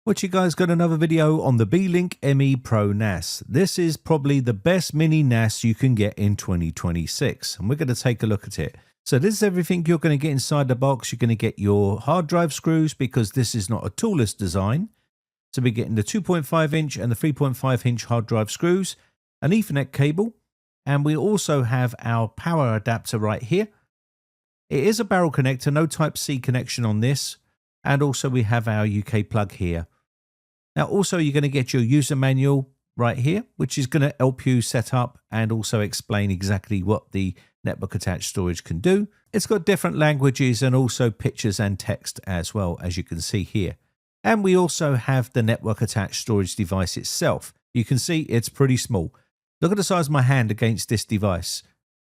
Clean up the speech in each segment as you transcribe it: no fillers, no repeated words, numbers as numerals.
What you guys, got another video on the Beelink ME Pro NAS. This is probably the best mini NAS you can get in 2026, and we're going to take a look at it. So this is everything you're going to get inside the box. You're going to get your hard drive screws, because this is not a toolless design. So we're getting the 2.5 inch and the 3.5 inch hard drive screws, an Ethernet cable, and we also have our power adapter right here. It is a barrel connector, no Type-C connection on this, and also we have our UK plug here. Now also you're going to get your user manual right here, which is going to help you set up and also explain exactly what the network attached storage can do. It's got different languages and also pictures and text as well, as you can see here. And we also have the network attached storage device itself. You can see it's pretty small. Look at the size of my hand against this device.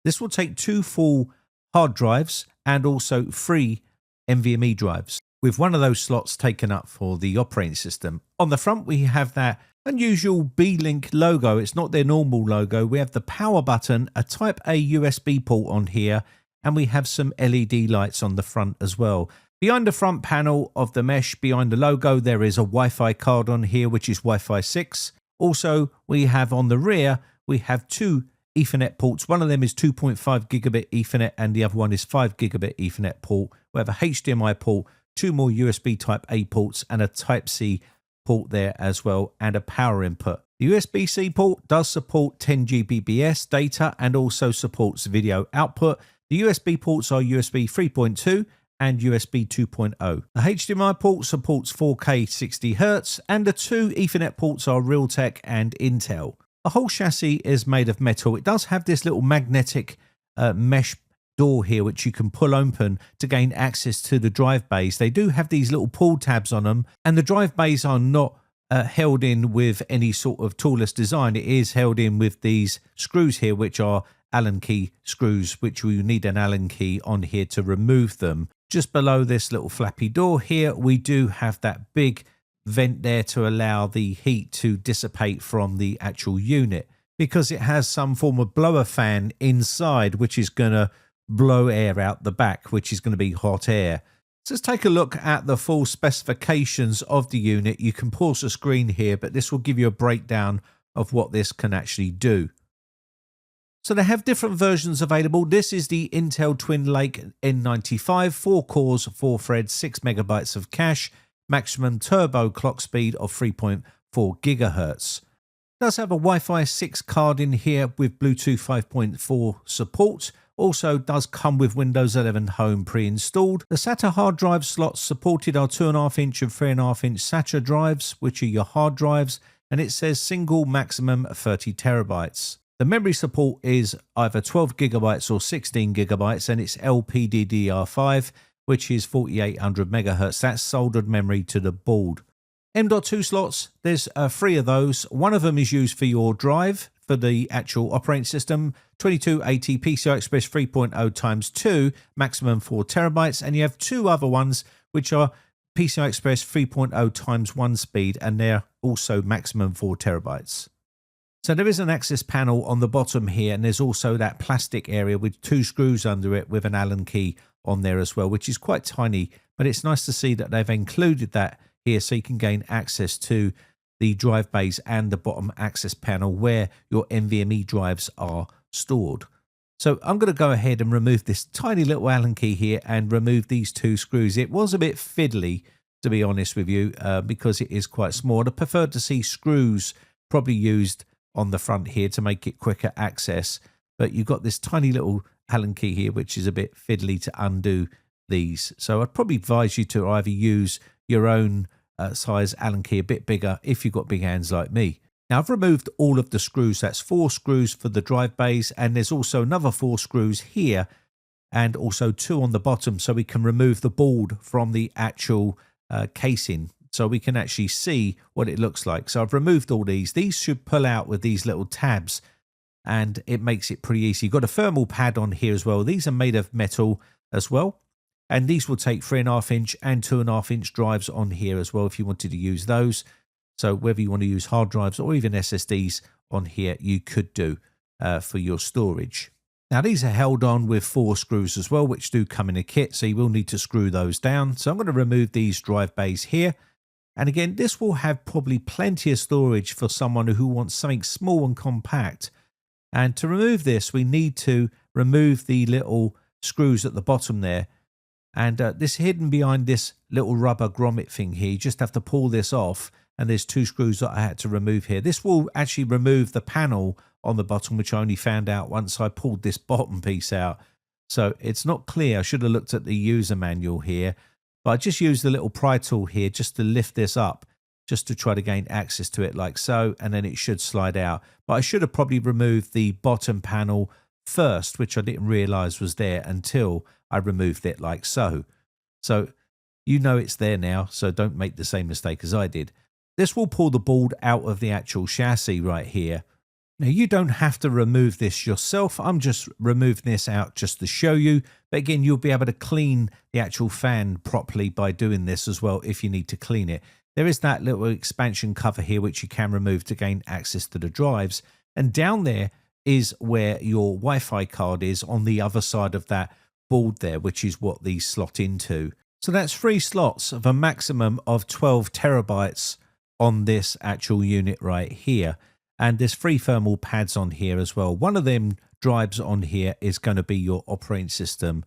This will take 2 full hard drives and also 3 NVMe drives, with one of those slots taken up for the operating system. On the front, we have that unusual Beelink logo. It's not their normal logo. We have the power button, a Type A USB port on here, and we have some LED lights on the front as well. Behind the front panel of the mesh, behind the logo, there is a Wi-Fi card on here, which is Wi-Fi 6. Also, we have on the rear, we have 2 Ethernet ports. One of them is 2.5 gigabit Ethernet and the other one is 5 gigabit Ethernet port. We have a HDMI port, 2 more USB Type A ports, and a Type-C port there as well, and a power input. The USB-C port does support 10 Gbps data and also supports video output. The USB ports are USB 3.2 and USB 2.0. The HDMI port supports 4K 60Hz, and the 2 Ethernet ports are Realtek and Intel. The whole chassis is made of metal. It does have this little magnetic mesh door here, which you can pull open to gain access to the drive bays. They do have these little pull tabs on them, and the drive bays are not held in with any sort of toolless design. It is held in with these screws here, which are Allen key screws, which we need an Allen key on here to remove them. Just below this little flappy door here, we do have that big vent there to allow the heat to dissipate from the actual unit, because it has some form of blower fan inside, which is going to blow air out the back, which is going to be hot air. So let's take a look at the full specifications of the unit. You can pause the screen here, but this will give you a breakdown of what this can actually do. So they have different versions available. This is the Intel Twin Lake N95, 4 cores, 4 threads, 6 megabytes of cache, maximum turbo clock speed of 3.4 gigahertz. It does have a Wi-Fi 6 card in here with Bluetooth 5.4 support. Also does come with Windows 11 Home pre-installed. The SATA hard drive slots supported are 2.5 inch and 3.5 inch SATA drives, which are your hard drives, and it says single maximum 30 terabytes. The memory support is either 12 gigabytes or 16 gigabytes, and it's LPDDR5, which is 4800 megahertz. That's soldered memory to the board. M.2 slots, there's 3 of those. One of them is used for your drive for the actual operating system, 2280 PCI Express 3.0 times 2, maximum 4 terabytes, and you have 2 other ones which are PCI Express 3.0 times 1 speed, and they're also maximum 4 terabytes. So there is an access panel on the bottom here, and there's also that plastic area with 2 screws under it with an Allen key on there as well, which is quite tiny, but it's nice to see that they've included that here so you can gain access to the drive bays and the bottom access panel where your NVMe drives are stored. So I'm going to go ahead and remove this tiny little Allen key here and remove these 2 screws. It was a bit fiddly, to be honest with you, because it is quite small. I preferred to see screws probably used on the front here to make it quicker access, but you've got this tiny little Allen key here, which is a bit fiddly to undo these. So I'd probably advise you to either use your own size Allen key, a bit bigger if you've got big hands like me. Now I've removed all of the screws. That's 4 screws for the drive bays, and there's also another 4 screws here and also 2 on the bottom, so we can remove the board from the actual casing, so we can actually see what it looks like. So I've removed all these. These should pull out with these little tabs, and it makes it pretty easy. You've got a thermal pad on here as well. These are made of metal as well, and these will take 3.5 inch and 2.5 inch drives on here as well if you wanted to use those. So whether you want to use hard drives or even SSDs on here, you could do for your storage. Now these are held on with 4 screws as well, which do come in a kit, so you will need to screw those down. So I'm going to remove these drive bays here, And again, this will have probably plenty of storage for someone who wants something small and compact. And to remove this, we need to remove the little screws at the bottom there. And this hidden behind this little rubber grommet thing here, you just have to pull this off. And there's 2 screws that I had to remove here. This will actually remove the panel on the bottom, which I only found out once I pulled this bottom piece out. So it's not clear. I should have looked at the user manual here. But I just used the little pry tool here just to lift this up, just to try to gain access to it like so, and then it should slide out. But I should have probably removed the bottom panel first, which I didn't realize was there until I removed it like so. So you know it's there now, so don't make the same mistake as I did. This will pull the board out of the actual chassis right here. Now, you don't have to remove this yourself. I'm just removing this out just to show you. But again, you'll be able to clean the actual fan properly by doing this as well if you need to clean it. There is that little expansion cover here which you can remove to gain access to the drives. And down there is where your Wi-Fi card is on the other side of that board there, which is what these slot into. So that's 3 slots of a maximum of 12 terabytes on this actual unit right here. And there's 3 thermal pads on here as well. One of them drives on here is going to be your operating system,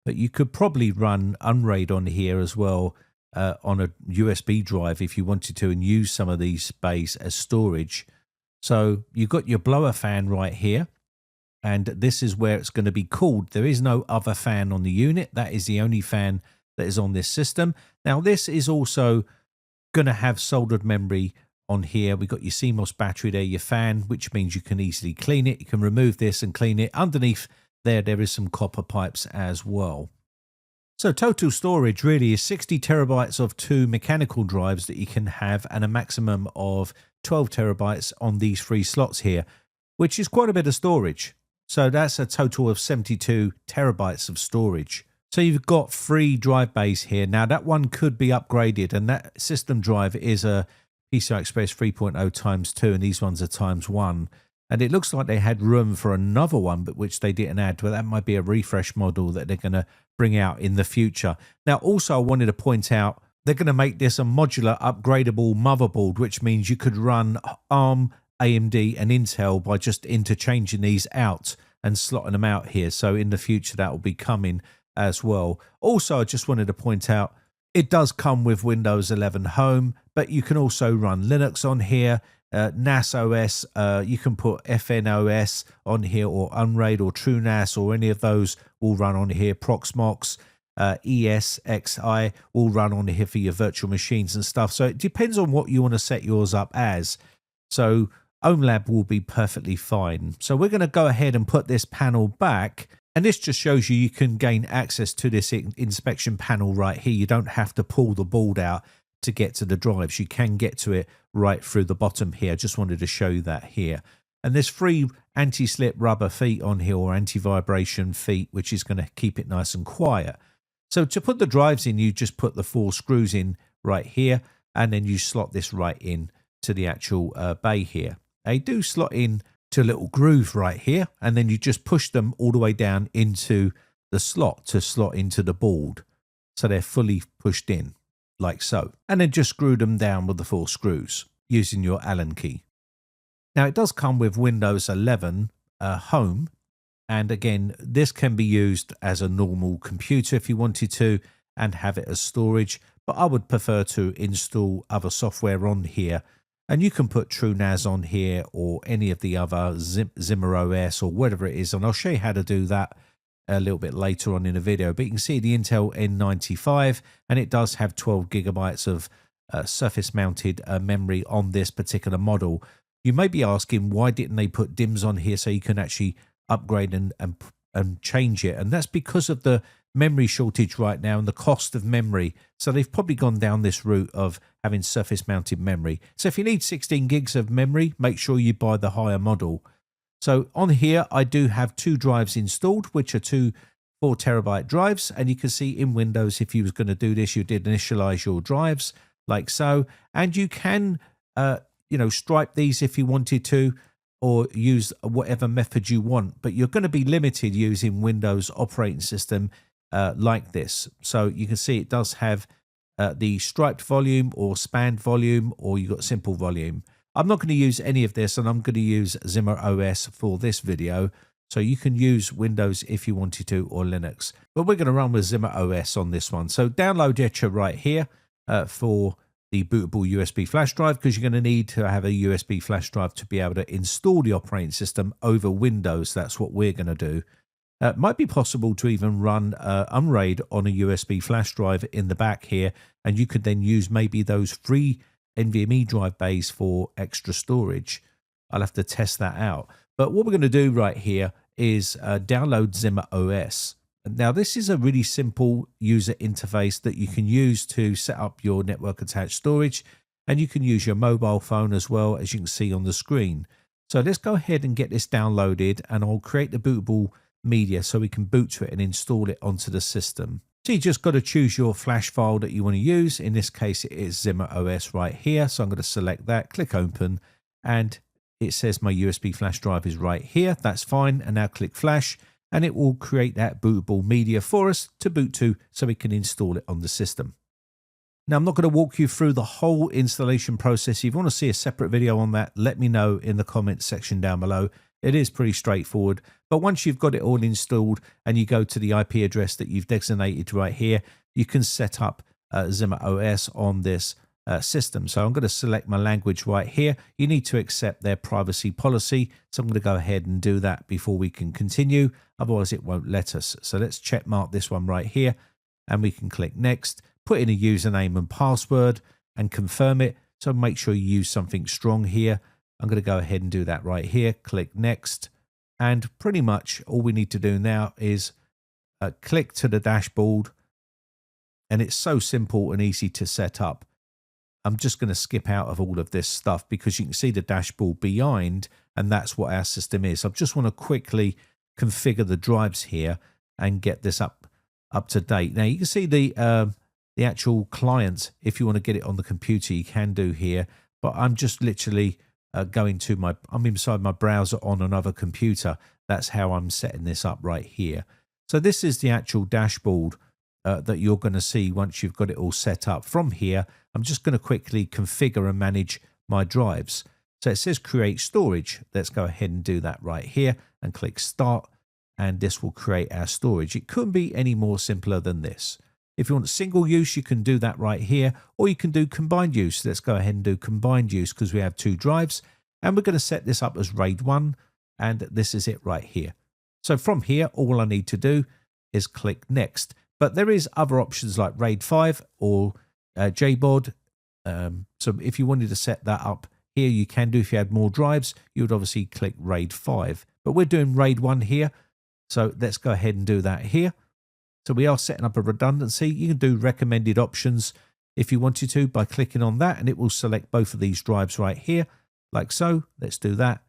but you could probably run Unraid on here as well on a USB drive if you wanted to, and use some of these space as storage. So you've got your blower fan right here, and this is where it's going to be cooled. There is no other fan on the unit. That is the only fan that is on this system. Now this is also going to have soldered memory on here. We've got your CMOS battery there, your fan, which means you can easily clean it. You can remove this and clean it. Underneath there is some copper pipes as well. So total storage really is 60 terabytes of 2 mechanical drives that you can have, and a maximum of 12 terabytes on these 3 slots here, which is quite a bit of storage. So that's a total of 72 terabytes of storage. So you've got 3 drive bays here. Now that one could be upgraded, and that system drive is a PCI Express 3.0 times 2, and these ones are times 1. And it looks like they had room for another one, but which they didn't add. But that might be a refresh model that they're going to bring out in the future. Now, also, I wanted to point out, they're going to make this a modular upgradable motherboard, which means you could run ARM, AMD, and Intel by just interchanging these out and slotting them out here. So in the future, that will be coming as well. Also, I just wanted to point out, it does come with Windows 11 Home, but you can also run Linux on here. NAS OS, you can put FNOS on here, or Unraid or TrueNAS, or any of those will run on here. Proxmox, ESXi will run on here for your virtual machines and stuff. So it depends on what you want to set yours up as. So OwnLab will be perfectly fine. So we're going to go ahead and put this panel back. And this just shows you can gain access to this inspection panel right here. You don't have to pull the board out to get to the drives. You can get to it right through the bottom here. Just wanted to show you that here. And there's 3 anti-slip rubber feet on here, or anti-vibration feet, which is going to keep it nice and quiet. So to put the drives in, you just put the 4 screws in right here, and then you slot this right in to the actual bay here. They do slot in to a little groove right here, and then you just push them all the way down into the slot to slot into the board. So they're fully pushed in, like so. And then just screw them down with the 4 screws using your Allen key. Now it does come with Windows 11 Home, and again, this can be used as a normal computer if you wanted to, and have it as storage, but I would prefer to install other software on here. And you can put TrueNAS on here, or any of the other Zimmer OS or whatever it is. And I'll show you how to do that a little bit later on in the video. But you can see the Intel N95, and it does have 12 gigabytes of surface mounted memory on this particular model. You may be asking, why didn't they put DIMMs on here so you can actually upgrade and change it? And that's because of the memory shortage right now and the cost of memory. So they've probably gone down this route of having surface mounted memory. So if you need 16 gigs of memory, make sure you buy the higher model. So on here, I do have 2 drives installed, which are 2 4 terabyte drives. And you can see in Windows, if you was going to do this, you did initialize your drives like so. And you can, stripe these if you wanted to, or use whatever method you want. But you're going to be limited using Windows operating system like this. So you can see it does have the striped volume or spanned volume, or you've got simple volume. I'm not going to use any of this, and I'm going to use Zimmer OS for this video. So you can use Windows if you wanted to, or Linux. But we're going to run with Zimmer OS on this one. So download Etcher right here for the bootable USB flash drive, because you're going to need to have a USB flash drive to be able to install the operating system over Windows. That's what we're going to do. It might be possible to even run Unraid on a USB flash drive in the back here, and you could then use maybe those free NVMe drive bays for extra storage. I'll have to test that out. But what we're going to do right here is download Zimmer OS. Now, this is a really simple user interface that you can use to set up your network attached storage, and you can use your mobile phone as well, as you can see on the screen. So let's go ahead and get this downloaded, and I'll create the bootable media so we can boot to it and install it onto the system. So you just got to choose your flash file that you want to use. In this case, it is Zimmer OS right here. So I'm going to select that, click open, and it says my USB flash drive is right here. That's fine. And now click flash, and it will create that bootable media for us to boot to so we can install it on the system. Now, I'm not going to walk you through the whole installation process. If you want to see a separate video on that, let me know in the comments section down below. It is pretty straightforward, but once you've got it all installed and you go to the IP address that you've designated right here, you can set up Zimmer OS on this system. So I'm going to select my language right here. You need to accept their privacy policy. So I'm going to go ahead and do that before we can continue. Otherwise, it won't let us. So let's check mark this one right here, and we can click next, put in a username and password and confirm it. So make sure you use something strong here. I'm going to go ahead and do that right here. Click next. And pretty much all we need to do now is click to the dashboard. And it's so simple and easy to set up. I'm just going to skip out of all of this stuff because you can see the dashboard behind, and that's what our system is. I just want to quickly configure the drives here and get this up to date. Now you can see the actual client. If you want to get it on the computer, you can do here. But I'm just literally I'm inside my browser on another computer. That's how I'm setting this up right here. So this is the actual dashboard that you're going to see once you've got it all set up. From here, I'm just going to quickly configure and manage my drives. So it says create storage. Let's go ahead and do that right here and click start, and this will create our storage. It couldn't be any more simpler than this. If you want single use, you can do that right here, or you can do combined use. Let's go ahead and do combined use because we have two drives, and we're going to set this up as RAID 1, and this is it right here. So from here, all I need to do is click next. But there is other options like RAID 5 or JBOD. So if you wanted to set that up here, you can do. If you had more drives, you would obviously click RAID 5. But we're doing RAID 1 here, so let's go ahead and do that here. So we are setting up a redundancy. You can do recommended options if you wanted to by clicking on that, and it will select both of these drives right here, like so. Let's do that.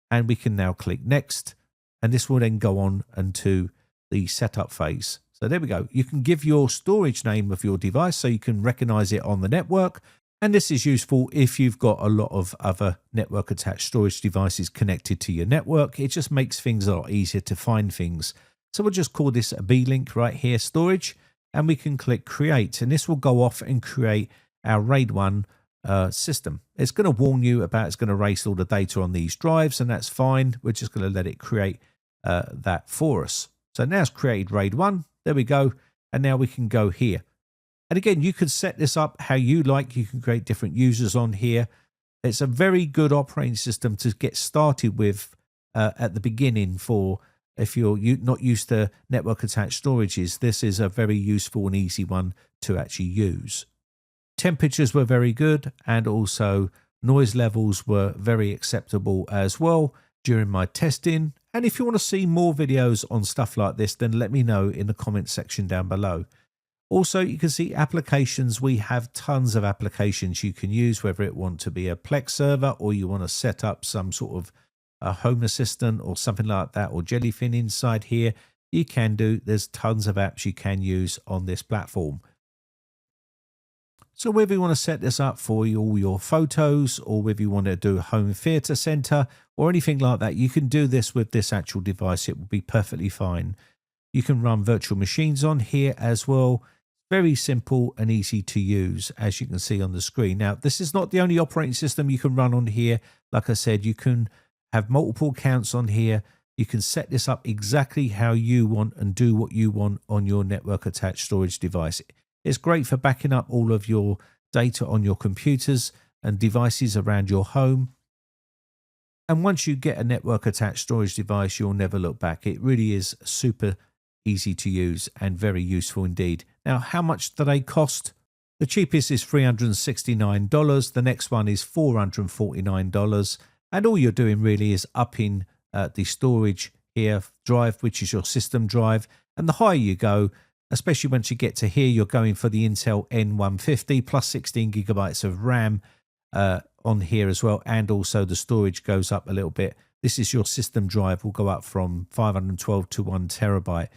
And we can now click next, and this will then go on into the setup phase. So there we go. You can give your storage name of your device so you can recognize it on the network. And this is useful if you've got a lot of other network attached storage devices connected to your network. It just makes things a lot easier to find things. So we'll just call this a Beelink right here, storage, and we can click create, and this will go off and create our RAID 1 system. It's going to warn you about it's going to erase all the data on these drives, and that's fine. We're just going to let it create that for us. So now it's created RAID 1. There we go. And now we can go here. And again, you can set this up how you like. You can create different users on here. It's a very good operating system to get started with at the beginning for if you're not used to network attached storages. This is a very useful and easy one to actually use. Temperatures were very good, and also noise levels were very acceptable as well during my testing. And if you want to see more videos on stuff like this, then let me know in the comments section down below. Also, you can see applications. We have tons of applications you can use, whether it want to be a Plex server or you want to set up some sort of a home assistant or something like that, or Jellyfin inside here. You can do. There's tons of apps you can use on this platform. So whether you want to set this up for all your photos, or whether you want to do a home theater center or anything like that, you can do this with this actual device. It will be perfectly fine. You can run virtual machines on here as well. Very simple and easy to use, as you can see on the screen. Now, this is not the only operating system you can run on here. Like I said, you can have multiple accounts on here. You can set this up exactly how you want and do what you want on your network attached storage device. It's great for backing up all of your data on your computers and devices around your home. And once you get a network attached storage device, you'll never look back. It really is super easy to use and very useful indeed. Now, how much do they cost? The cheapest is $369. The next one is $449. And all you're doing really is upping the storage here drive, which is your system drive. And the higher you go, especially once you get to here, you're going for the Intel N150 plus 16 gigabytes of RAM on here as well. And also the storage goes up a little bit. This is your system drive, will go up from 512 to 1 terabyte.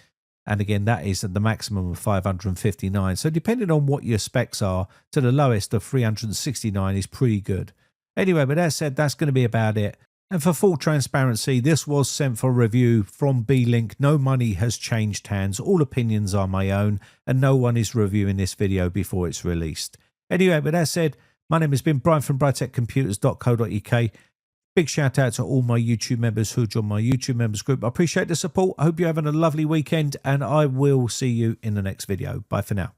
And again, that is at the maximum of 559. So depending on what your specs are, to the lowest of 369 is pretty good. Anyway, with that said, that's going to be about it. And for full transparency, this was sent for review from Beelink. No money has changed hands. All opinions are my own, and no one is reviewing this video before it's released. Anyway, with that said, my name has been Brian from briteccomputers.co.uk. Big shout out to all my YouTube members who joined my YouTube members group. I appreciate the support. I hope you're having a lovely weekend, and I will see you in the next video. Bye for now.